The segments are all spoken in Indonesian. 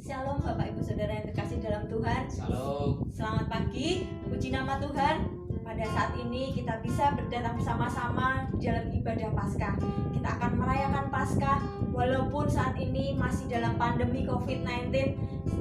Shalom Bapak Ibu Saudara yang terkasih dalam Tuhan. Shalom. Selamat pagi, puji nama Tuhan. Pada saat ini kita bisa berdatang bersama-sama di dalam ibadah Paskah. Kita akan merayakan Paskah walaupun saat ini masih dalam pandemi COVID-19,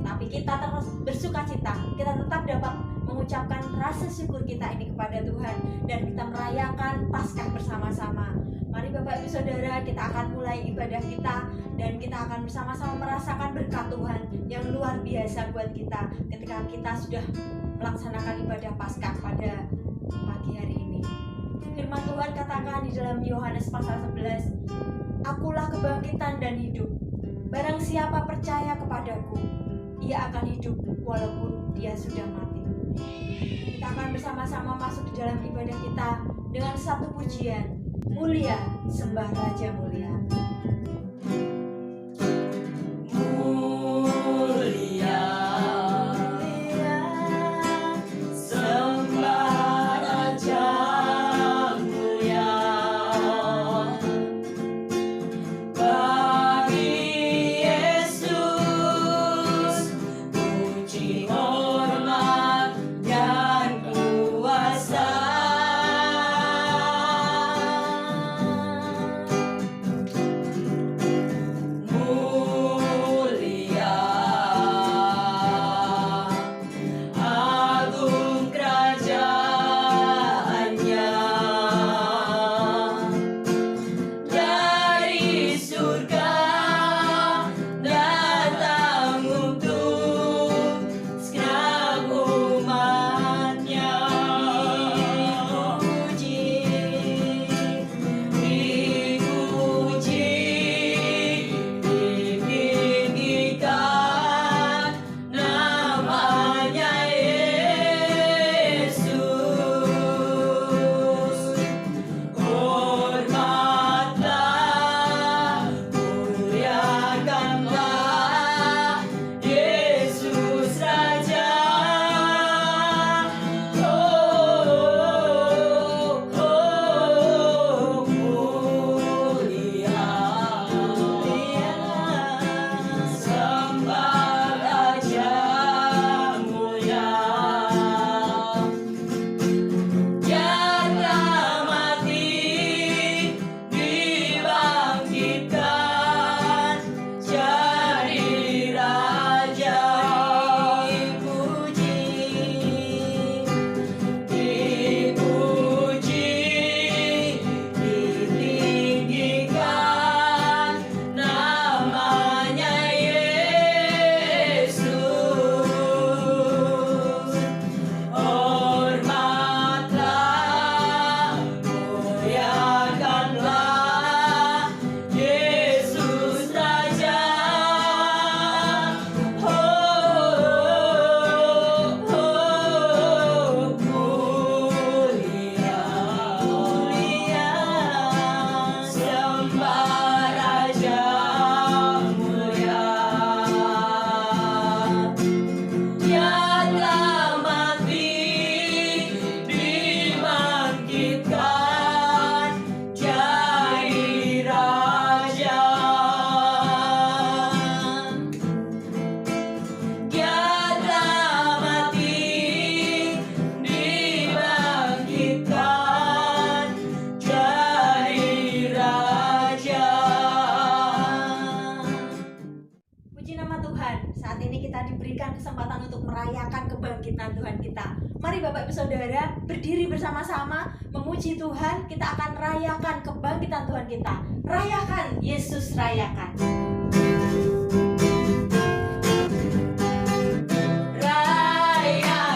tapi kita terus bersukacita. Kita tetap dapat mengucapkan rasa syukur kita ini kepada Tuhan dan kita merayakan Paskah bersama-sama. Mari Bapak Ibu Saudara, kita akan mulai ibadah kita dan kita akan bersama-sama merasakan berkat Tuhan yang luar biasa buat kita ketika kita sudah melaksanakan ibadah Paskah pada pagi hari ini. Firman Tuhan katakan di dalam Yohanes pasal 11, "Akulah kebangkitan dan hidup. Barang siapa percaya kepadaku, ia akan hidup walaupun dia sudah mati." Kita akan bersama-sama masuk di dalam ibadah kita dengan satu pujian, "Mulia, sembah Raja mulia." Kesempatan untuk merayakan kebangkitan Tuhan kita. Mari Bapak Ibu Saudara berdiri bersama-sama memuji Tuhan. Kita akan rayakan kebangkitan Tuhan kita. Rayakan, Yesus rayakan. Rayakan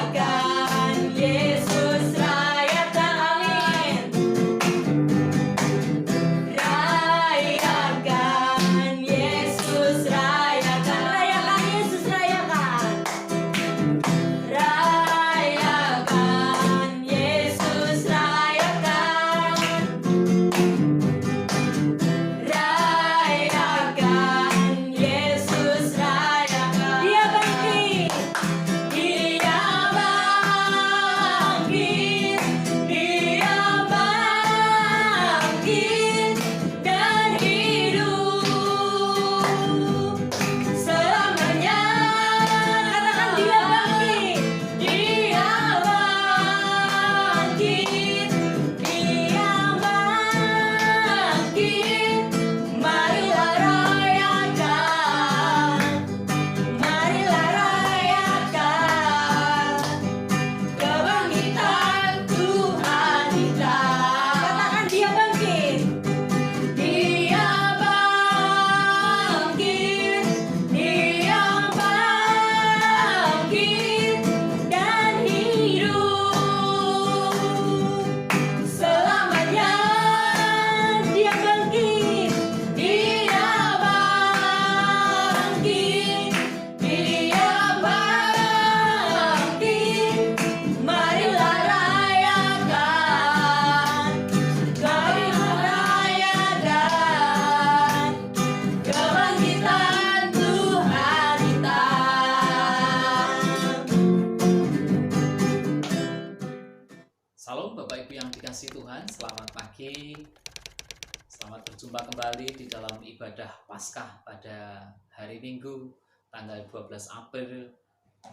berjumpa kembali di dalam ibadah Paskah pada hari Minggu tanggal 12 April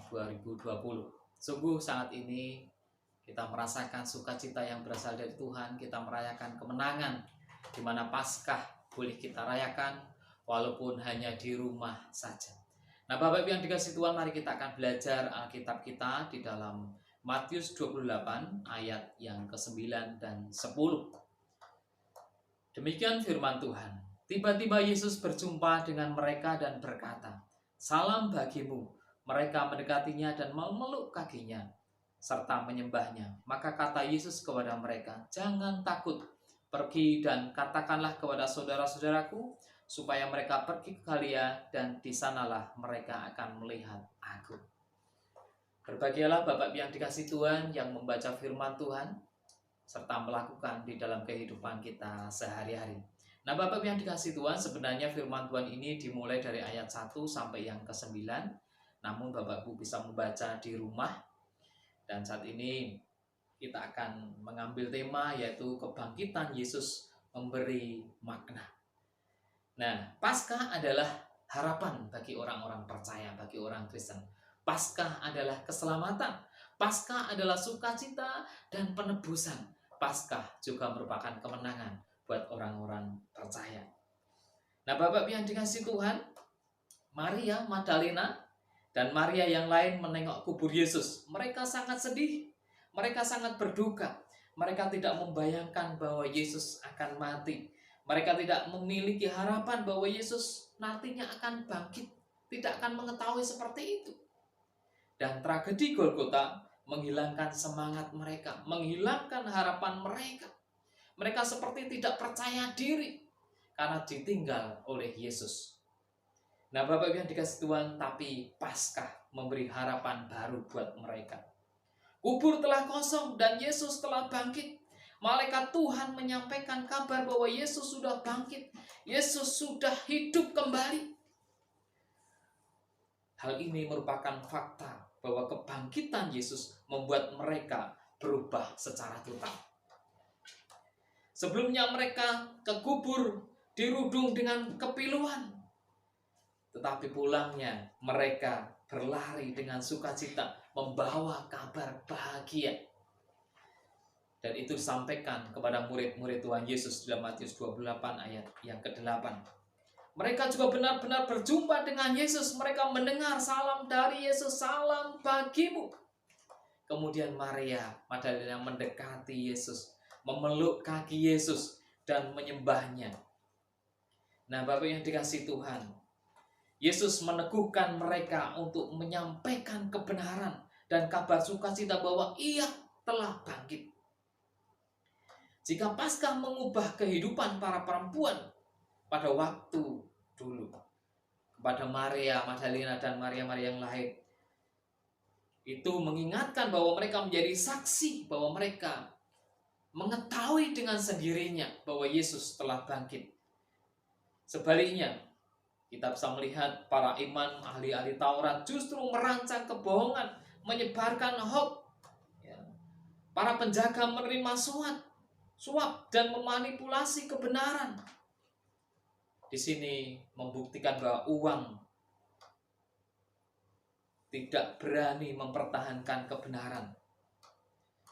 2020. Sungguh saat ini kita merasakan sukacita yang berasal dari Tuhan, kita merayakan kemenangan di mana Paskah boleh kita rayakan walaupun hanya di rumah saja. Nah, Bapak Ibu yang dikasihi Tuhan, mari kita akan belajar Alkitab kita di dalam Matius 28 ayat yang ke-9 dan 10. Demikian firman Tuhan. Tiba-tiba Yesus berjumpa dengan mereka dan berkata, "Salam bagimu." Mereka mendekatinya dan memeluk kakinya serta menyembahnya. Maka kata Yesus kepada mereka, "Jangan takut, pergi dan katakanlah kepada saudara-saudaraku supaya mereka pergi ke Galilea dan di sanalah mereka akan melihat Aku." Berbahagialah Bapak yang dikasihi Tuhan yang membaca firman Tuhan serta melakukan di dalam kehidupan kita sehari-hari. Nah, Bapak yang dikasihi Tuhan, sebenarnya firman Tuhan ini dimulai dari ayat 1 sampai yang ke-9. Namun Bapak Ibu bisa membaca di rumah. Dan saat ini kita akan mengambil tema yaitu kebangkitan Yesus memberi makna. Nah, Paskah adalah harapan bagi orang-orang percaya, bagi orang Kristen. Paskah adalah keselamatan. Paskah adalah sukacita dan penebusan. Paskah juga merupakan kemenangan buat orang-orang percaya. Nah, Bapak yang dikasihi Tuhan, Maria Magdalena dan Maria yang lain menengok kubur Yesus. Mereka sangat sedih, mereka sangat berduka. Mereka tidak membayangkan bahwa Yesus akan mati. Mereka tidak memiliki harapan bahwa Yesus nantinya akan bangkit. Tidak akan mengetahui seperti itu. Dan tragedi Golgota menghilangkan semangat mereka, menghilangkan harapan mereka. Mereka seperti tidak percaya diri karena ditinggal oleh Yesus. Nah, Bapak yang dikasihi Tuhan, tapi Paskah memberi harapan baru buat mereka. Kubur telah kosong dan Yesus telah bangkit. Malaikat Tuhan menyampaikan kabar bahwa Yesus sudah bangkit. Yesus sudah hidup kembali. Hal ini merupakan fakta bahwa kebangkitan Yesus membuat mereka berubah secara total. Sebelumnya mereka ke kubur dirudung dengan kepiluan. Tetapi pulangnya mereka berlari dengan sukacita membawa kabar bahagia. Dan itu disampaikan kepada murid-murid Tuhan Yesus dalam Matius 28 ayat yang ke-8. Mereka juga benar-benar berjumpa dengan Yesus. Mereka mendengar salam dari Yesus, "Salam bagimu." Kemudian Maria Magdalena mendekati Yesus, memeluk kaki Yesus dan menyembahnya. Nah, Bapak yang dikasihi Tuhan, Yesus meneguhkan mereka untuk menyampaikan kebenaran dan kabar sukacita bahwa Ia telah bangkit. Jika Paskah mengubah kehidupan para perempuan pada waktu dulu, kepada Maria Magdalena dan Maria-Maria yang lain, itu mengingatkan bahwa mereka menjadi saksi, bahwa mereka mengetahui dengan sendirinya bahwa Yesus telah bangkit. Sebaliknya, kita bisa melihat para imam, ahli-ahli Taurat justru merancang kebohongan, menyebarkan hoax. Para penjaga menerima suap dan memanipulasi kebenaran. Di sini membuktikan bahwa uang tidak berani mempertahankan kebenaran.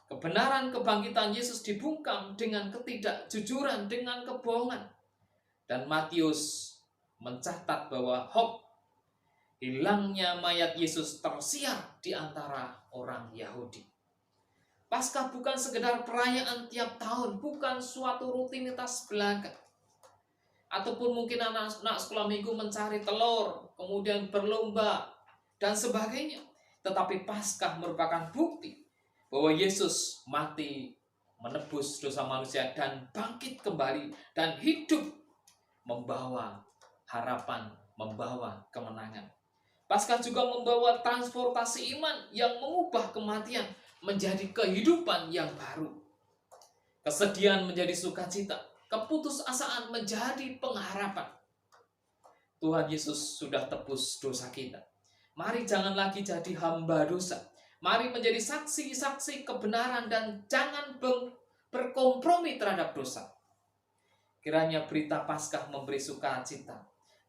Kebenaran kebangkitan Yesus dibungkam dengan ketidakjujuran, dengan kebohongan. Dan Matius mencatat bahwa hoax hilangnya mayat Yesus tersiar di antara orang Yahudi. Paskah bukan sekedar perayaan tiap tahun, bukan suatu rutinitas belaka. Ataupun mungkin anak-anak sekolah minggu mencari telur, kemudian berlomba, dan sebagainya. Tetapi Paskah merupakan bukti bahwa Yesus mati menebus dosa manusia dan bangkit kembali dan hidup membawa harapan, membawa kemenangan. Paskah juga membawa transportasi iman yang mengubah kematian menjadi kehidupan yang baru. Kesedihan menjadi sukacita, keputusasaan menjadi pengharapan. Tuhan Yesus sudah tebus dosa kita. Mari jangan lagi jadi hamba dosa. Mari menjadi saksi-saksi kebenaran dan jangan berkompromi terhadap dosa. Kiranya berita Paskah memberi sukacita,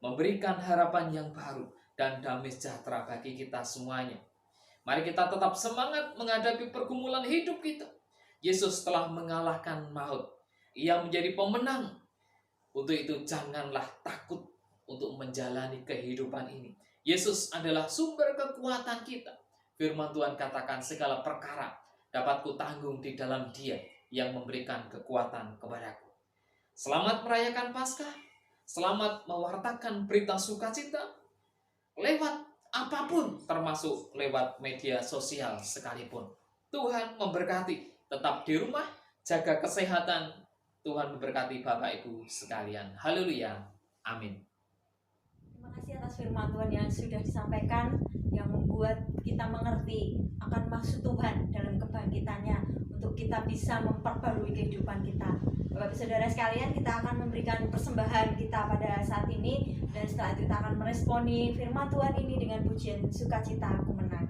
memberikan harapan yang baru dan damai sejahtera bagi kita semuanya. Mari kita tetap semangat menghadapi pergumulan hidup kita. Yesus telah mengalahkan maut. Ia menjadi pemenang. Untuk itu janganlah takut untuk menjalani kehidupan ini. Yesus adalah sumber kekuatan kita. Firman Tuhan katakan segala perkara dapat kutanggung di dalam Dia yang memberikan kekuatan kepadaku. Selamat merayakan Paskah. Selamat mewartakan berita sukacita lewat apapun, termasuk lewat media sosial sekalipun. Tuhan memberkati. Tetap di rumah, jaga kesehatan. Tuhan memberkati Bapak Ibu sekalian. Haleluya. Amin. Terima kasih atas firman Tuhan yang sudah disampaikan, yang membuat kita mengerti akan maksud Tuhan dalam kebangkitannya untuk kita bisa memperbarui kehidupan kita. Bapak Ibu Saudara sekalian, kita akan memberikan persembahan kita pada saat ini, dan setelah itu kita akan meresponi firman Tuhan ini dengan pujian sukacita aku menang.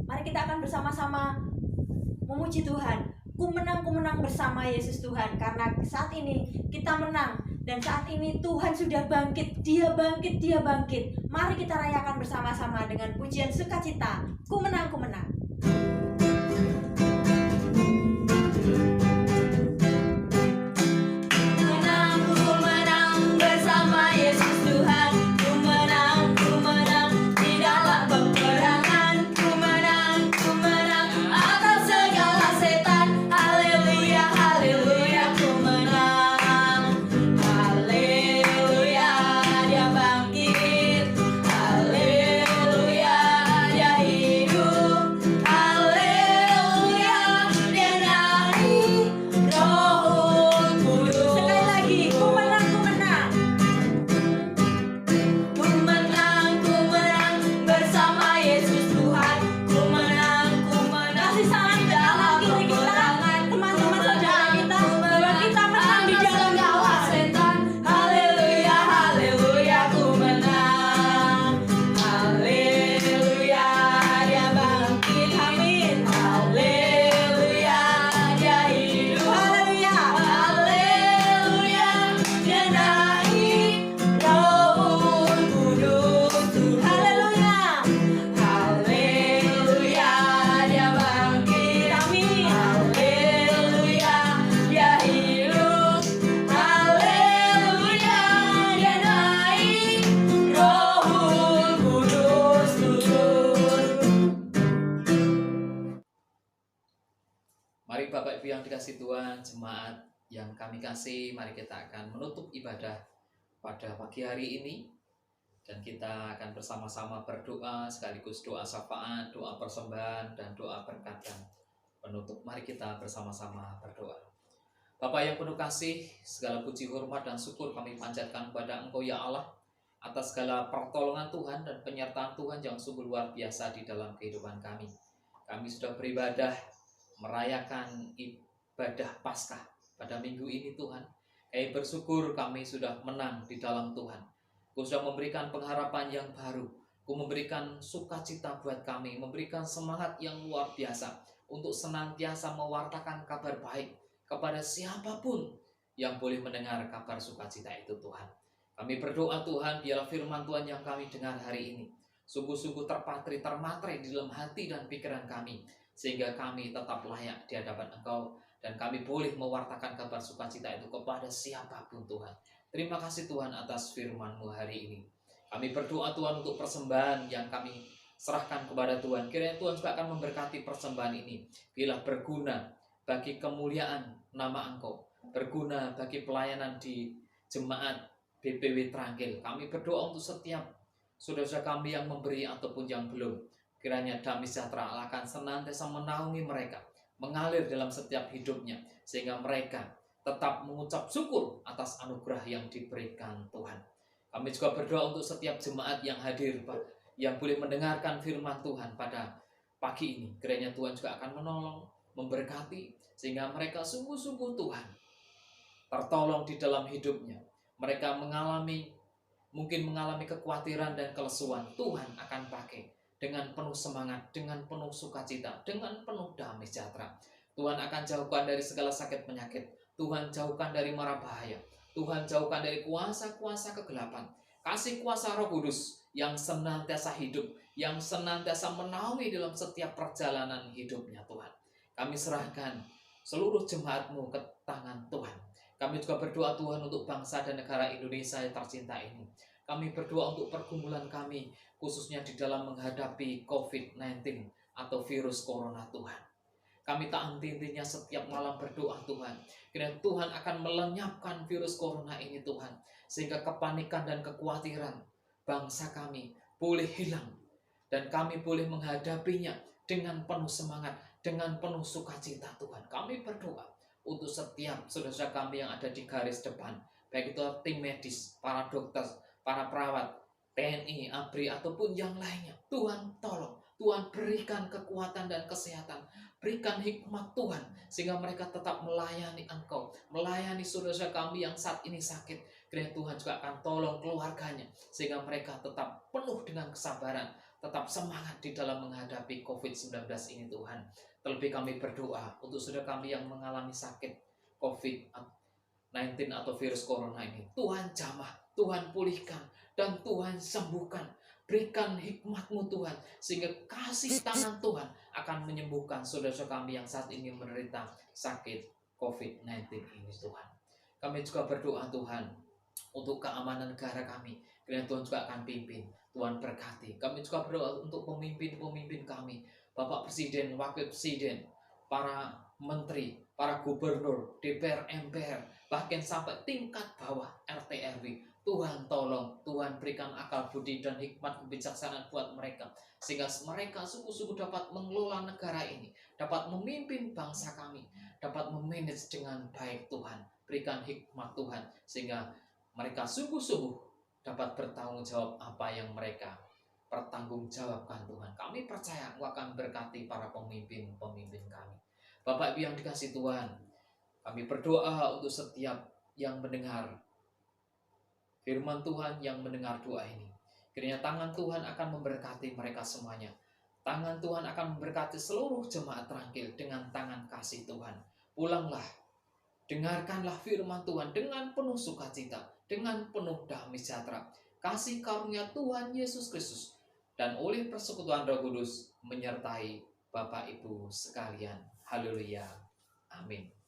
Mari kita akan bersama-sama memuji Tuhan. Ku menang bersama Yesus Tuhan. Karena saat ini kita menang, dan saat ini Tuhan sudah bangkit. Dia bangkit, Dia bangkit. Mari kita rayakan bersama-sama dengan pujian sukacita. Ku menang, ku menang. Bapak Ibu yang dikasih Tuhan, jemaat yang kami kasih, mari kita akan menutup ibadah pada pagi hari ini, dan kita akan bersama-sama berdoa sekaligus doa syafaat, doa persembahan, dan doa berkat dan penutup. Mari kita bersama-sama berdoa. Bapa yang penuh kasih, segala puji, hormat, dan syukur kami panjatkan kepada Engkau ya Allah atas segala pertolongan Tuhan dan penyertaan Tuhan yang sungguh luar biasa di dalam kehidupan kami. Kami sudah beribadah merayakan ibadah Paskah pada minggu ini Tuhan. Kami bersyukur kami sudah menang di dalam Tuhan. Kau sudah memberikan pengharapan yang baru. Kau memberikan sukacita buat kami, memberikan semangat yang luar biasa untuk senantiasa mewartakan kabar baik kepada siapapun yang boleh mendengar kabar sukacita itu Tuhan. Kami berdoa Tuhan, biarlah firman Tuhan yang kami dengar hari ini sungguh-sungguh terpatri, termatrai di dalam hati dan pikiran kami, sehingga kami tetap layak di hadapan Engkau, dan kami boleh mewartakan kabar sukacita itu kepada siapapun Tuhan. Terima kasih Tuhan atas firman-Mu hari ini. Kami berdoa Tuhan untuk persembahan yang kami serahkan kepada Tuhan. Kiranya Tuhan juga akan memberkati persembahan ini. Biarlah berguna bagi kemuliaan nama Engkau, berguna bagi pelayanan di jemaat BPW Trangkil. Kami berdoa untuk setiap saudara-saudara kami yang memberi ataupun yang belum. Kiranya damai sejahtera Allah akan senantiasa menaungi mereka, mengalir dalam setiap hidupnya, sehingga mereka tetap mengucap syukur atas anugerah yang diberikan Tuhan. Kami juga berdoa untuk setiap jemaat yang hadir, yang boleh mendengarkan firman Tuhan pada pagi ini. Kiranya Tuhan juga akan menolong, memberkati, sehingga mereka sungguh-sungguh Tuhan tertolong di dalam hidupnya. Mereka mungkin mengalami kekhawatiran dan kelesuan. Tuhan akan pakai dengan penuh semangat, dengan penuh sukacita, dengan penuh damai sejahtera. Tuhan akan jauhkan dari segala sakit penyakit. Tuhan jauhkan dari mara bahaya. Tuhan jauhkan dari kuasa-kuasa kegelapan. Kasih kuasa Roh Kudus yang senantiasa hidup, yang senantiasa menaungi dalam setiap perjalanan hidupnya Tuhan. Kami serahkan seluruh jemaat-Mu ke tangan Tuhan. Kami juga berdoa Tuhan untuk bangsa dan negara Indonesia yang tercinta ini. Kami berdoa untuk pergumulan kami, khususnya di dalam menghadapi COVID-19 atau virus corona Tuhan. Kami tak henti-hentinya setiap malam berdoa Tuhan. Kiranya Tuhan akan melenyapkan virus corona ini Tuhan. Sehingga kepanikan dan kekhawatiran bangsa kami boleh hilang. Dan kami boleh menghadapinya dengan penuh semangat, dengan penuh sukacita Tuhan. Kami berdoa untuk setiap saudara kami yang ada di garis depan. Baik itu tim medis, para dokter, para perawat, TNI, ABRI, ataupun yang lainnya. Tuhan tolong, Tuhan berikan kekuatan dan kesehatan. Berikan hikmat Tuhan, sehingga mereka tetap melayani Engkau, melayani saudara kami yang saat ini sakit. Kiranya Tuhan juga akan tolong keluarganya, sehingga mereka tetap penuh dengan kesabaran, tetap semangat di dalam menghadapi COVID-19 ini Tuhan. Terlebih kami berdoa untuk saudara kami yang mengalami sakit COVID-19 atau virus corona ini. Tuhan jamah, Tuhan pulihkan, dan Tuhan sembuhkan. Berikan hikmat-Mu Tuhan, sehingga kasih tangan Tuhan akan menyembuhkan saudara kami yang saat ini menderita sakit COVID-19 ini Tuhan. Kami juga berdoa Tuhan untuk keamanan negara kami. Kiranya Tuhan juga akan pimpin, Tuhan berkati. Kami juga berdoa untuk pemimpin-pemimpin kami, Bapak Presiden, Wakil Presiden, para menteri, para gubernur, DPR, MPR, bahkan sampai tingkat bawah RT RW. Tuhan tolong, Tuhan berikan akal budi dan hikmat kebijaksanaan buat mereka, sehingga mereka sungguh-sungguh dapat mengelola negara ini, dapat memimpin bangsa kami, dapat memanage dengan baik Tuhan. Berikan hikmat Tuhan, sehingga mereka sungguh-sungguh dapat bertanggung jawab apa yang mereka pertanggungjawabkan Tuhan. Kami percaya Engkau akan berkati para pemimpin-pemimpin kami. Bapak Ibu yang dikasih Tuhan, kami berdoa untuk setiap yang mendengar firman Tuhan, yang mendengar doa ini. Kiranya tangan Tuhan akan memberkati mereka semuanya. Tangan Tuhan akan memberkati seluruh jemaat Trangkil dengan tangan kasih Tuhan. Pulanglah, dengarkanlah firman Tuhan dengan penuh sukacita, dengan penuh damai sejahtera. Kasih karunia Tuhan Yesus Kristus dan oleh persekutuan Roh Kudus menyertai Bapak Ibu sekalian. Haleluya. Amin.